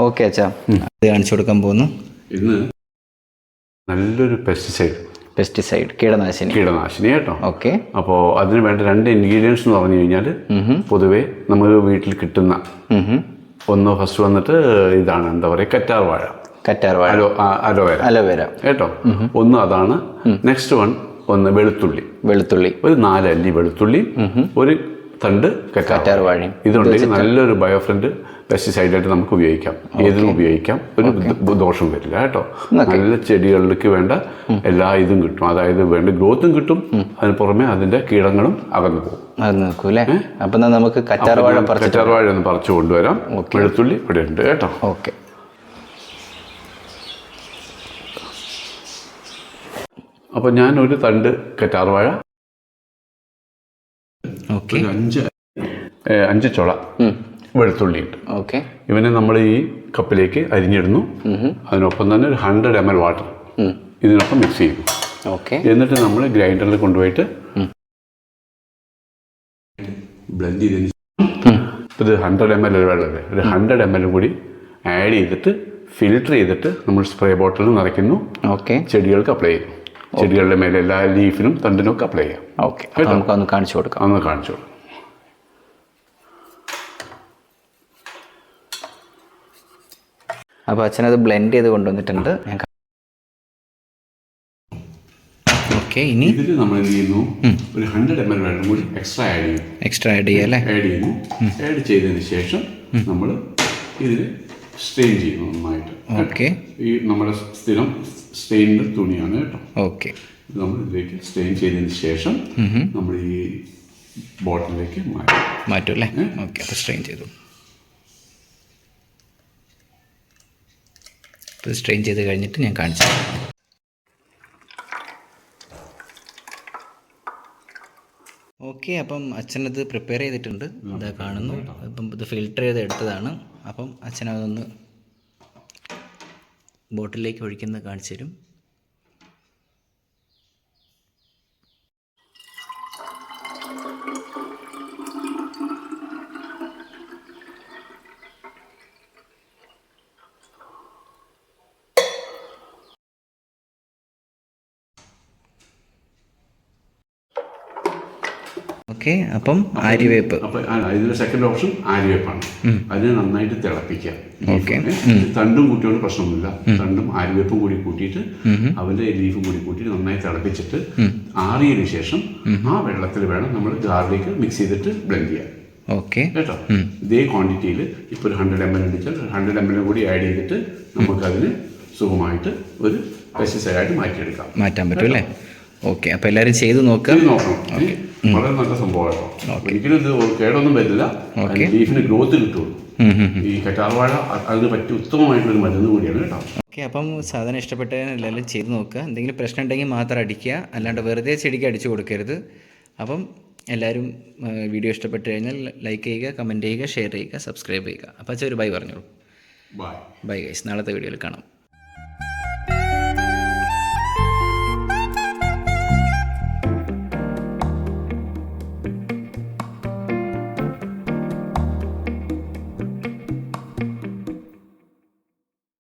Okay അച്ഛാ, അത് കാണിച്ചു കൊടുക്കാൻ പോകുന്നു. ഇന്ന് നല്ലൊരു പെസ്റ്റിസൈഡ് കീടനാശിനി കേട്ടോ. ഓക്കെ. അപ്പോൾ അതിന് വേണ്ട 2 ഇൻഗ്രീഡിയൻസ് എന്ന് പറഞ്ഞു കഴിഞ്ഞാൽ പൊതുവേ നമ്മൾ വീട്ടിൽ കിട്ടുന്ന ഫസ്റ്റ് വന്നിട്ട് ഇതാണ്, എന്താ പറയുക, കറ്റാർ വാഴ, അലോവേര കേട്ടോ. ഒന്ന് അതാണ്. നെക്സ്റ്റ് ഒന്ന് വെളുത്തുള്ളി, ഒരു 4 അല്ലി വെളുത്തുള്ളി, ഒരു തണ്ട് കറ്റാർ വാഴയും. ഇതുണ്ടെങ്കിൽ നല്ലൊരു ബയോഫ്രണ്ട് പെസ്റ്റിസൈഡായിട്ട് നമുക്ക് ഉപയോഗിക്കാം. ഏതിനും ഉപയോഗിക്കാം, ഒരു ദോഷം വരില്ല കേട്ടോ. നല്ല ചെടികളിലേക്ക് വേണ്ട എല്ലാ ഇതും കിട്ടും, അതായത് വേണ്ട ഗ്രോത്തും കിട്ടും, അതിന് പുറമെ അതിന്റെ കീടങ്ങളും അകന്നു പോകും. അപ്പൊ നമുക്ക് കറ്റാർ വാഴ ഒന്ന് പറിച്ചു കൊണ്ടുവരാം. വെളുത്തുള്ളി ഇവിടെ ഉണ്ട് കേട്ടോ. ഓക്കെ. അപ്പൊ ഞാൻ ഒരു തണ്ട് കറ്റാർ വാഴ, 5 ചുള വെളുത്തുള്ളി ഉണ്ട്. ഓക്കെ. ഇവനെ നമ്മൾ ഈ കപ്പിലേക്ക് അരിഞ്ഞിടുന്നു. അതിനൊപ്പം തന്നെ ഒരു 100 ml വാട്ടർ ഇതിനൊപ്പം മിക്സ് ചെയ്യുന്നു. ഓക്കെ. എന്നിട്ട് നമ്മൾ ഗ്രൈൻഡറിൽ കൊണ്ടുപോയിട്ട് ബ്ലെൻഡ് ചെയ്തതിന് ഇത് 100 ml വെള്ളമല്ലേ, ഒരു 100 ml കൂടി ആഡ് ചെയ്തിട്ട് ഫിൽട്ടർ ചെയ്തിട്ട് നമ്മൾ സ്പ്രേ ബോട്ടിൽ നിറയ്ക്കുന്നു. ഓക്കെ. ചെടികൾക്ക് അപ്ലൈ ചെയ്യുന്നു. ചെടികളുടെ മേലെ എല്ലാ ലീഫിനും തണ്ടിനും ഒക്കെ അപ്ലൈ ചെയ്യാം. ഓക്കെ. നമുക്കൊന്ന് കാണിച്ചു കൊടുക്കാം. അപ്പോൾ അച്ഛനത് ബ്ലെൻഡ് ചെയ്ത് കൊണ്ടുവന്നിട്ടുണ്ട്. ഓക്കെ. ഇനി ഇതിൽ നമ്മൾ എന്ത് ചെയ്യുന്നു, ഒരു 100 ml വെള്ളം കൂടി എക്സ്ട്രാ ആഡ് ചെയ്യാം. ആഡ് ചെയ്തതിന് ശേഷം നമ്മൾ ഇതിൽ സ്ട്രെയിൻ ചെയ്യുന്നു നന്നായിട്ട്. ഓക്കെ. ഈ നമ്മുടെ സ്ഥിരം സ്റ്റെയിൻഡ് തുണിയാണ് കേട്ടോ. ഓക്കെ. നമ്മൾ ഇതിലേക്ക് സ്ട്രെയിൻ ചെയ്തതിന് ശേഷം നമ്മൾ ഈ ബോട്ടിലേക്ക് മാറ്റും അല്ലേ. ഓക്കെ. അപ്പോൾ സ്ട്രെയിൻ ചെയ്തു. ഇപ്പോൾ സ്ട്രെയിൻ ചെയ്ത് കഴിഞ്ഞിട്ട് ഞാൻ കാണിച്ചു. ഓക്കെ. അപ്പം അച്ഛനത് പ്രിപ്പയർ ചെയ്തിട്ടുണ്ട്, ഇതാ കാണുന്നു. അപ്പം ഇത് ഫിൽട്ടർ ചെയ്ത് എടുത്തതാണ്. അപ്പം അച്ഛനതൊന്ന് ബോട്ടിലേക്ക് ഒഴിക്കുന്നത് കാണിച്ചു തരും. ഓക്കെ. അപ്പം ആര്യവേപ്പ്, ഇതിന്റെ സെക്കൻഡ് ഓപ്ഷൻ ആര്യവേപ്പാണ്. അതിനെ നന്നായിട്ട് തിളപ്പിക്കുക. ഓക്കെ. തണ്ടും കൂട്ടിയോണ്ട് പ്രശ്നമൊന്നുമില്ല. തണ്ടും ആര്യവേപ്പും കൂടി കൂട്ടിയിട്ട് അവന്റെ ലീഫും കൂടി കൂട്ടിയിട്ട് നന്നായി തിളപ്പിച്ചിട്ട് ആറിയതിനു ശേഷം ആ വെള്ളത്തിൽ വേണം നമ്മൾ ഗാർലിക് മിക്സ് ചെയ്തിട്ട് ബ്ലെൻഡ് ചെയ്യാൻ. ഓക്കെ കേട്ടോ. ഇതേ ക്വാണ്ടിറ്റിയിൽ ഇപ്പോൾ ഒരു 100 ml ഉണ്ടെങ്കിൽ 100 ml കൂടി ആഡ് ചെയ്തിട്ട് നമുക്കതിന് സുഖമായിട്ട് ഒരു പെസ്റ്റിസൈഡായിട്ട് മാറ്റാൻ പറ്റും അല്ലേ. ഓക്കെ. അപ്പോൾ എല്ലാവരും ചെയ്ത് നോക്കാം. വളരെ നല്ല സംഭവമാട്ടോ. ഒരിക്കലും ഇത് കേടൊന്നും വരില്ല. ലീഫിന് ഗ്രോത്ത് കിട്ടുള്ളൂ. ഈ കറ്റാർവാഴ അതിന് പറ്റിയ ഉത്തമമായിട്ടുള്ളൊരു മരുന്ന് കൂടിയാണ് കേട്ടോ. ഓക്കെ. അപ്പം സാധനം ഇഷ്ടപ്പെട്ടതിന് എല്ലാവരും ചെയ്ത് നോക്കുക. എന്തെങ്കിലും പ്രശ്നം ഉണ്ടെങ്കിൽ മാത്രം അടിക്കുക, അല്ലാണ്ട് വെറുതെ ചെടിക്ക് അടിച്ചു കൊടുക്കരുത്. അപ്പം എല്ലാവരും വീഡിയോ ഇഷ്ടപ്പെട്ട് കഴിഞ്ഞാൽ ലൈക്ക് ചെയ്യുക, കമൻറ്റ് ചെയ്യുക, ഷെയർ ചെയ്യുക, സബ്സ്ക്രൈബ് ചെയ്യുക. അപ്പോൾ അച്ഛൻ ഒരു ബൈ പറഞ്ഞോളൂ. Bye guys. നാളത്തെ വീഡിയോയിൽ കാണാം.